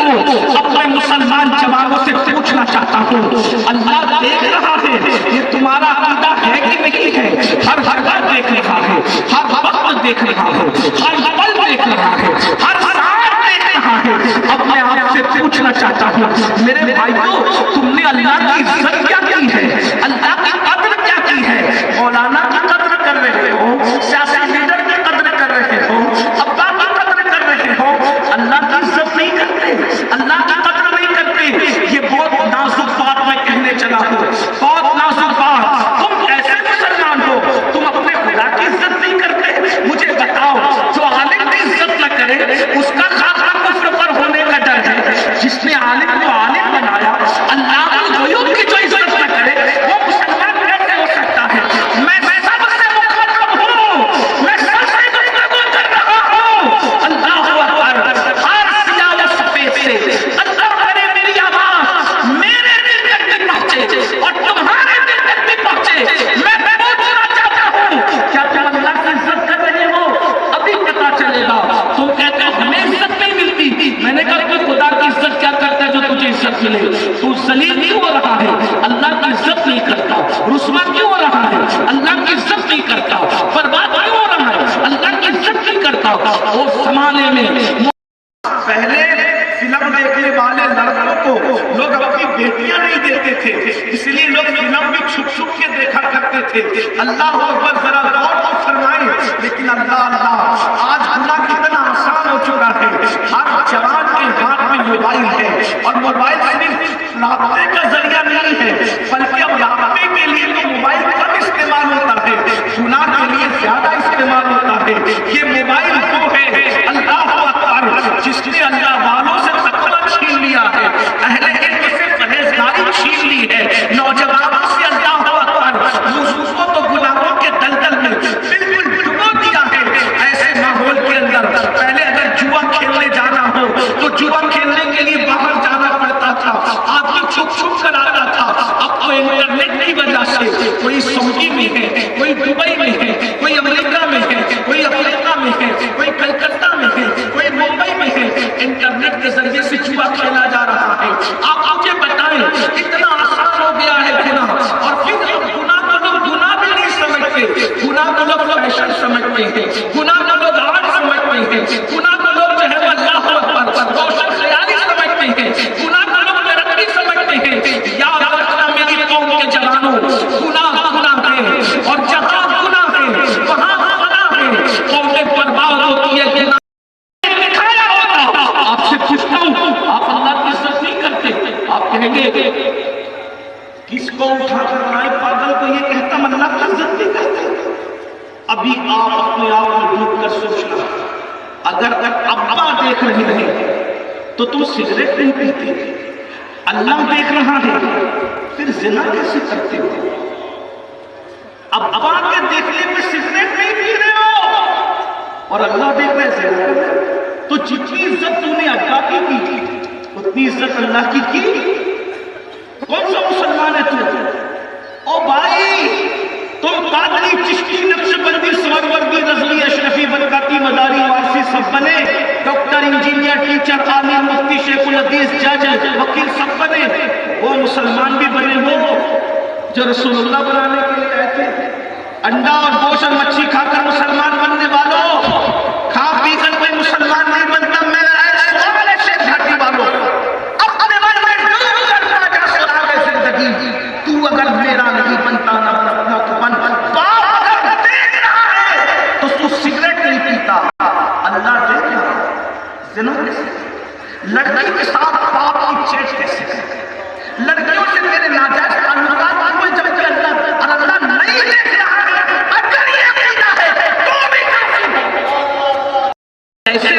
کو اپنے مسلمان جوانوں سے پوچھنا چاہتا ہوں، اللہ دیکھ رہا ہے یہ تمہارا عقیدہ ہے کہ نہیں ہے؟ ہر ہر دیکھ رہا ہے، ہر وقت دیکھ رہا ہے، ہر پل دیکھ رہا ہے، ہر ساتھ دیکھ رہا ہے۔ اپنے آپ سے پوچھنا چاہتا ہوں میرے بھائیوں، تم نے اللہ کی عزت کیا کی ہے؟ اللہ کی قدر کیا کی ہے؟ مولانا کی قدر کر رہے ہو، سیاسی لیڈر کی قدر کر رہے ہو، ابا کی قدر کر رہے ہو، اللہ کی عزت نہیں کرتے، اللہ کی قدر نہیں کرتے۔ یہ بہت نازک بات میں کہنے چلا ہوں، بہت نازک بات۔ تم ایسے مسلمان ہو، تم اپنے خدا کی عزت نہیں کرتے؟ مجھے بتاؤ، جو عالم کی عزت نہ کرے اس کا خاتمہ کفر پر ہونے کا ڈر ہے۔ جس نے عالم کو عالم بنایا، اللہ کی غیوب کی جو عزت نہ کرے وہ مسلمان کیسے ہو سکتا ہے؟ میں سب سے مخاطب ہوں، میں سب سے گفتگو کر رہا ہوں۔ اللہ اکبر، ہر سیاہ سفید سے اللہ کرے میری آواز میرے دل تک بھی پہنچے اور تمہارے دل تک بھی پہنچے۔ میں پوچھنا چاہتا ہوں، کیا تم اللہ کی عزت کر رہے ہو؟ ابھی پتا چلے گا۔ تم کہتے ہو ہمیں عزت نہیں ملتی، میں نے کہا کہ خدا کی عزت کیا کرتا ہے جو تجھے عزت ملے؟ تو ذلیل کیوں ہو رہا ہے؟ اللہ کی عزت نہیں کرتا۔ رسوا کیوں ہو رہا ہے؟ اللہ کی عزت نہیں کرتا۔ برباد کیوں ہو رہا ہے؟ اللہ کی عزت نہیں کرتا۔ اس زمانے میں پہلے فلم دیکھنے والے لڑکوں کو لوگ اپنی بیٹیاں نہیں دیتے تھے، اس لیے لوگ فلم بھی چھپ چھپ کے دیکھا کرتے تھے۔ اللہ اکبر، ذرا غور فرمائیں۔ لیکن اللہ آج گناہ کتنا آسان ہو چکا ہے۔ ہر جوان کے ہاتھ میں موبائل ہے، اور موبائل صرف رابطے کا ذریعہ نہیں ہے، بلکہ اب رابطے کے لیے تو موبائل کم استعمال ہوتا ہے، گناہ کے لیے زیادہ استعمال ہوتا ہے۔ یہ موبائل وہ ہے، اللہ اکبر، جس نے اللہ والوں سے تقویٰ چھین لیا ہے، اہل علم سے پرہیزگاری چھین لی ہے، نوجوانوں سے اللہ اکبر لوگوں تو گناہوں کے دلدل میں بالکل ڈبو دیا ہے۔ ایسے ماحول کے اندر پہلے اگر جوا کھیلنے جانا ہو تو جوا کھیلنے کے لیے باہر جانا پڑتا تھا، آدمی چھپ چھپ کر آتا تھا۔ اب تو انٹرنیٹ کی وجہ سے کوئی سعودی میں ہے، کوئی دبئی میں ہے، کوئی امریکہ میں ہے، کوئی افریقہ میں ہے، کوئی کلکتہ میں ہے، کوئی ممبئی میں ہے، انٹرنیٹ کے ذریعے سے جوا کھیلا جا رہا ہے۔ آپ مجھے بتائیں، اتنا آسان ہو گیا ہے گناہ، اور پھر اب گناہ کو لوگ گناہ بھی نہیں سمجھتے، گناہ کو لوگ فیشن سمجھتے ہیں، گناہ کو لوگ آرٹ سمجھتے ہیں، گناہ کو لوگ جو ہے اللہ اکبر روشن خیالی سمجھتے ہیں، گناہ کو لوگ ترقی سمجھتے ہیں۔ یاد رکھنا میری قوم کے جوانوں، گناہ ہے، اور جہاں گناہ ہے وہاں فنا ہے، قومیں برباد ہوتی ہے گناہ دکھایا ہوتا۔ آپ سے پوچھتا ہوں، آپ اللہ کی عزت نہیں کرتے؟ آپ کہیں گے کس کو اٹھا کر لائے پاگل کو یہ کہتا ہم اللہ کی عزت نہیں کرتے؟ ابھی آپ اپنے آپ میں ڈوب کر سوچنا، اگر ابا دیکھ رہے ہیں تو تم سگریٹ نہیں پیتے، اللہ دیکھ رہا ہے پھر زنا کیسے کرتے ہو؟ اب ابا کے دیکھنے میں سگریٹ نہیں پی رہے ہو اور اللہ دیکھ رہے زنا کر رہے ہو، تو جتنی عزت تم نے ابا کی کی اتنی عزت اللہ کی کی؟ کون سا مسلمان ہے تم؟ او بھائی، تم قادری، چشتی، نقشبندی، سہروردی، رضوی، اشرفی، برکاتی، مداری، وارثی سب بنے، ڈاکٹر، انجینئر، ٹیچر، عالم، مفتی، شیخ الحدیث، جج، وکیل سب بنے۔ وہ مسلمان بھی بنے ہو جو رسول اللہ بنانے کے لیے آئے تھے؟ انڈا اور گوشت اور مچھی کھا کر مسلمان بننے والوں، کھا پی کر کوئی مسلمان نہیں بنتا۔ میرا سوال ہے شیخ گھاٹی والوں، اپنے من میں ڈوب کر راجا سراغ زندگی، تو اگر میرا نہیں بنتا نہ بنتا تو بن، باپ اگر دیکھ رہا ہے تو تو سگریٹ نہیں پیتا، اللہ دیکھ رہا ہے، زنا کیسے؟ لڑکی کے ساتھ باپ کی چیٹ کیسے؟ لڑکیوں سے میرے ناجائز تعلقات ہوئے جب کہ اللہ نہیں دیکھ رہا ہے، اگر یہ عقیدہ ہے تو بھی کافر ہے۔ ایسے